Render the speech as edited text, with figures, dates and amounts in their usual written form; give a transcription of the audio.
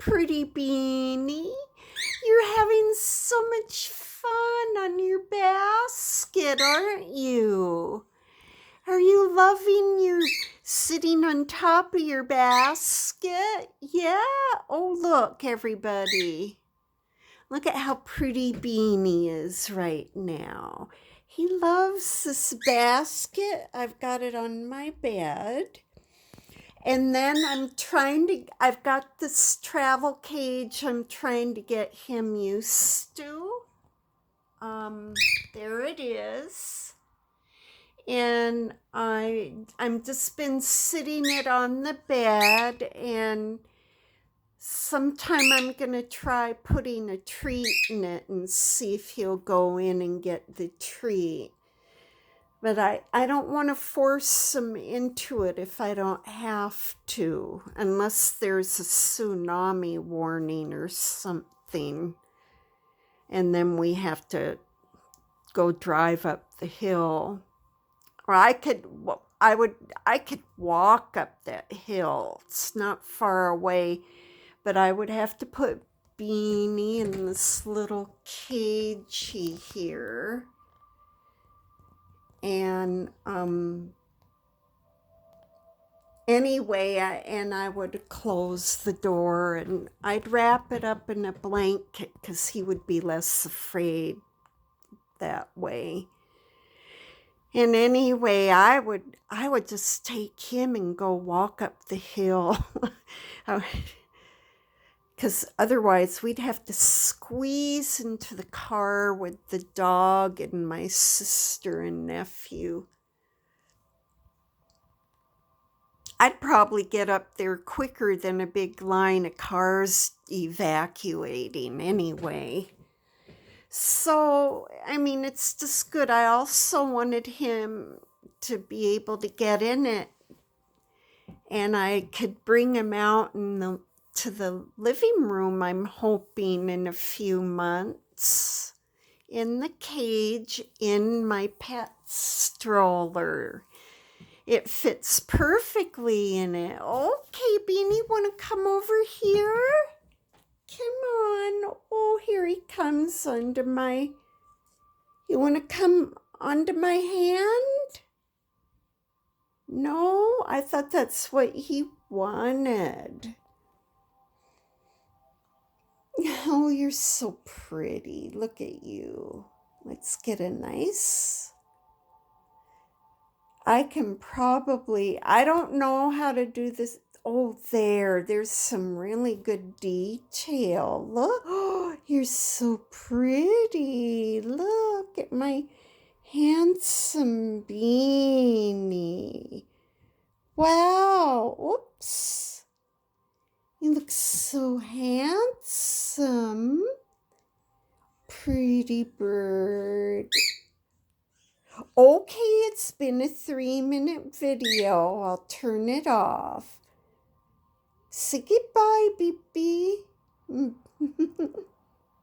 pretty Beenie. You're having so much fun on your basket, aren't you? Are you loving your sitting on top of your basket? Yeah? Oh, look, everybody. Look at how pretty Beenie is right now. He loves this basket. I've got it on my bed. And then I've got this travel cage I'm trying to get him used to. There it is. And I'm just been sitting it on the bed, and sometime I'm gonna try putting a treat in it and see if he'll go in and get the treat. But I don't want to force him into it if I don't have to, unless there's a tsunami warning or something. And then we have to go drive up the hill. Or I could walk up that hill. It's not far away, but I would have to put Beenie in this little cagey here. And anyway, I would close the door, and I'd wrap it up in a blanket because he would be less afraid that way. And anyway, I would just take him and go walk up the hill, because otherwise we'd have to squeeze into the car with the dog and my sister and nephew. I'd probably get up there quicker than a big line of cars evacuating anyway. So, I mean, it's just good. I also wanted him to be able to get in it, and I could bring him out to the living room, I'm hoping, in a few months, in the cage, in my pet stroller. It fits perfectly in it. Okay, Beenie, want to come over here? Come on. Oh, here he comes under my... You want to come onto my hand? No, I thought that's what he wanted. Oh, you're so pretty. Look at you. Let's get a nice... I don't know how to do this. Oh, there's some really good detail. Look, oh, you're so pretty. Look at my handsome Beenie. Wow, oops. You look so handsome. Pretty bird. Okay, it's been a 3-minute video. I'll turn it off. Say goodbye, Beep.